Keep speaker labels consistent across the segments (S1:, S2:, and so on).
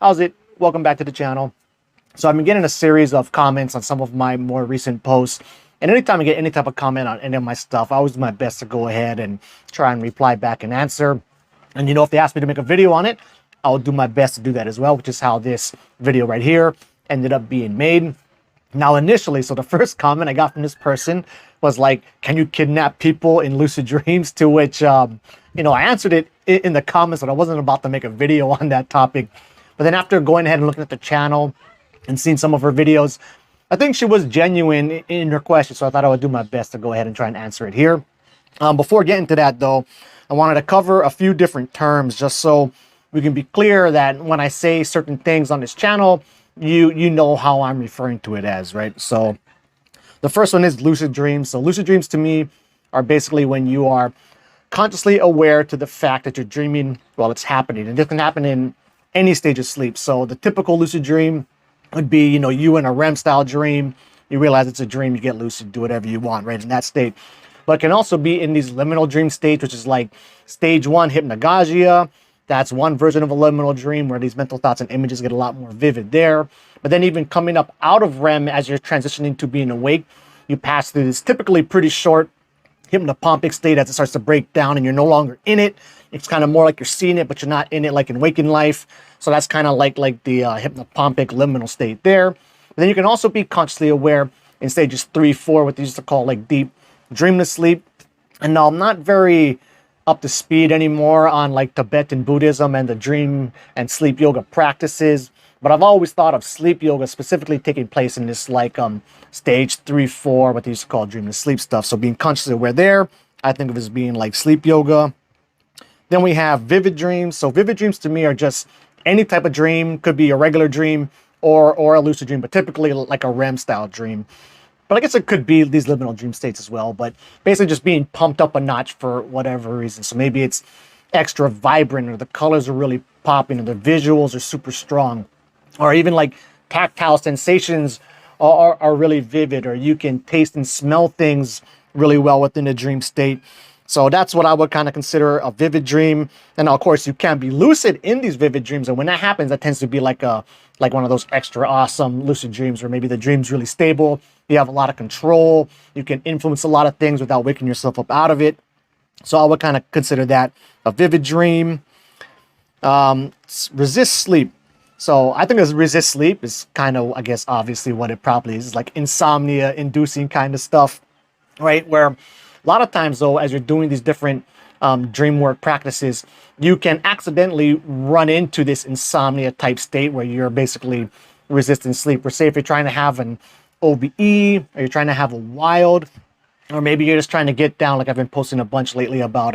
S1: How's it? Welcome back to the channel. So I've been getting a series of comments on some of my more recent posts. And anytime I get any type of comment on any of my stuff, I always do my best to go ahead and try and reply back and answer. And if they ask me to make a video on it, I'll do my best to do that as well, which is how this video right here ended up being made. Now, initially, so the first comment I got from this person was like, can you kidnap people in lucid dreams? To which, I answered it in the comments, but I wasn't about to make a video on that topic. But then after going ahead and looking at the channel and seeing some of her videos, I think she was genuine in her question. So I thought I would do my best to go ahead and try and answer it here. Before getting to that, though, I wanted to cover a few different terms just so we can be clear that when I say certain things on this channel, you know how I'm referring to it as, right? So the first one is lucid dreams. So lucid dreams to me are basically when you are consciously aware to the fact that you're dreaming while it's happening. And this can happen in any stage of sleep. So the typical lucid dream would be, you in a REM style dream, you realize it's a dream, you get lucid, do whatever you want, right, in that state. But it can also be in these liminal dream states, which is like stage 1 hypnagogia. That's one version of a liminal dream where these mental thoughts and images get a lot more vivid there. But then even coming up out of REM as you're transitioning to being awake, you pass through this typically pretty short hypnopompic state as it starts to break down and you're no longer in it. It's kind of more like you're seeing it, but you're not in it like in waking life. So that's kind of like the hypnopompic liminal state there. But then you can also be consciously aware in stages 3, 4, what they used to call like deep dreamless sleep. And now I'm not very up to speed anymore on like Tibetan Buddhism and the dream and sleep yoga practices. But I've always thought of sleep yoga specifically taking place in this like stage 3, 4, what they used to call dreamless sleep stuff. So being consciously aware there, I think of as being like sleep yoga. Then we have vivid dreams. So vivid dreams to me are just any type of dream. Could be a regular dream or a lucid dream, but typically like a REM style dream. But I guess it could be these liminal dream states as well. But basically just being pumped up a notch for whatever reason. So maybe it's extra vibrant, or the colors are really popping, or the visuals are super strong, or even like tactile sensations are really vivid, or you can taste and smell things really well within a dream state. So that's what I would kind of consider a vivid dream. And of course, you can be lucid in these vivid dreams. And when that happens, that tends to be like one of those extra awesome lucid dreams where maybe the dream's really stable. You have a lot of control. You can influence a lot of things without waking yourself up out of it. So I would kind of consider that a vivid dream. Resist sleep. So I think resist sleep is kind of, I guess, obviously what it probably is. It's like insomnia inducing kind of stuff, right? Where a lot of times, though, as you're doing these different dream work practices, you can accidentally run into this insomnia type state where you're basically resisting sleep. Or say if you're trying to have an OBE, or you're trying to have a wild, or maybe you're just trying to get down, like I've been posting a bunch lately about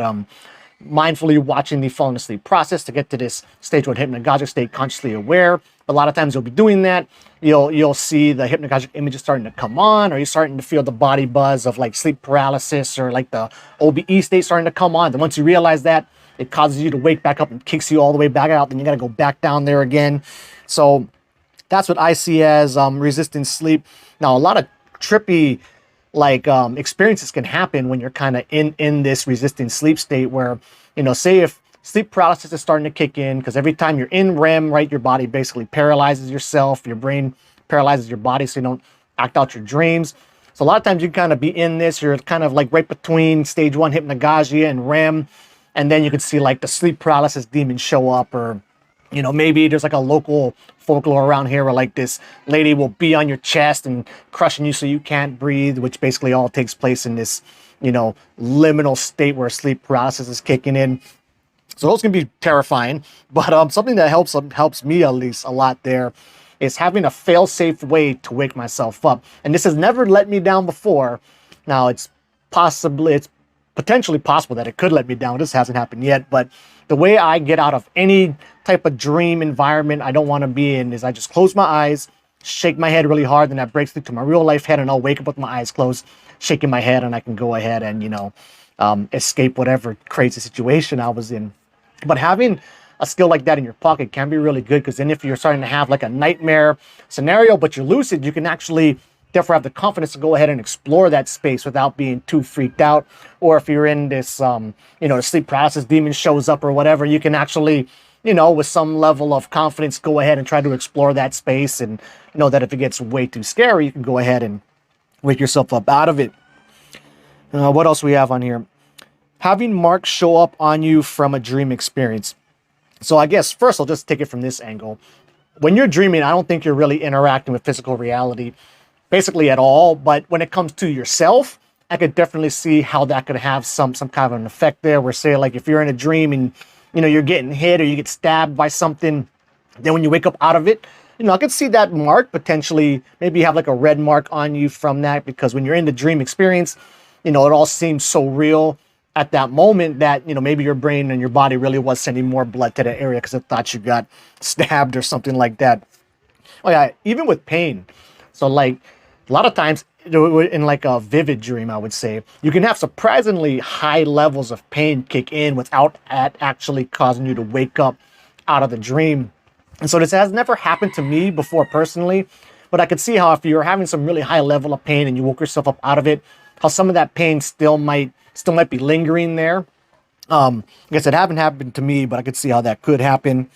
S1: mindfully watching the falling asleep process to get to this stage 1 hypnagogic state, consciously aware. A lot of times you'll be doing that. You'll see the hypnagogic images starting to come on, or you're starting to feel the body buzz of like sleep paralysis, or like the OBE state starting to come on. Then once you realize that, it causes you to wake back up and kicks you all the way back out. Then you got to go back down there again. So that's what I see as resisting sleep. Now, a lot of trippy experiences can happen when you're kind of in this resisting sleep state where, say if sleep paralysis is starting to kick in, because every time you're in REM, right, your body basically paralyzes yourself, your brain paralyzes your body so you don't act out your dreams. So a lot of times you can kind of be in this, you're kind of like right between stage 1 hypnagogia and REM, and then you can see like the sleep paralysis demons show up, or maybe there's like a local folklore around here where like this lady will be on your chest and crushing you so you can't breathe, which basically all takes place in this, liminal state where sleep paralysis is kicking in. So those can be terrifying, but something that helps me at least a lot there is having a fail-safe way to wake myself up. And this has never let me down before. Now it's potentially possible that it could let me down. This hasn't happened yet, but the way I get out of any type of dream environment I don't want to be in is I just close my eyes, shake my head really hard, and that breaks through to my real life head, and I'll wake up with my eyes closed, shaking my head, and I can go ahead and, escape whatever crazy situation I was in. But having a skill like that in your pocket can be really good, because then if you're starting to have like a nightmare scenario, but you're lucid, you can actually therefore have the confidence to go ahead and explore that space without being too freaked out. Or if you're in this, the sleep paralysis demon shows up or whatever, you can actually you know, with some level of confidence, go ahead and try to explore that space, and know that if it gets way too scary, you can go ahead and wake yourself up out of it. What else we have on here? Having marks show up on you from a dream experience. So I guess first I'll just take it from this angle. When you're dreaming, I don't think you're really interacting with physical reality basically at all. But when it comes to yourself, I could definitely see how that could have some kind of an effect there. Where, say, like if you're in a dream and you know you're getting hit or you get stabbed by something, then when you wake up out of it, you know, I could see that mark potentially. Maybe you have like a red mark on you from that, because when you're in the dream experience, you know, it all seems so real at that moment that, you know, maybe your brain and your body really was sending more blood to that area because it thought you got stabbed or something like that. Oh yeah, even with pain. So like a lot of times in like a vivid dream, I would say, you can have surprisingly high levels of pain kick in without actually causing you to wake up out of the dream. And so this has never happened to me before personally, but I could see how if you're having some really high level of pain and you woke yourself up out of it, how some of that pain still might be lingering there. I guess it haven't happened to me, but I could see how that could happen.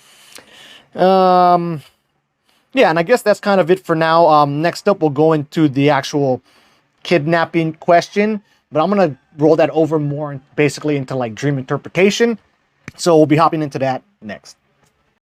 S1: Yeah, and I guess that's kind of it for now. Next up, we'll go into the actual kidnapping question, but I'm going to roll that over more basically into like dream interpretation. So we'll be hopping into that next.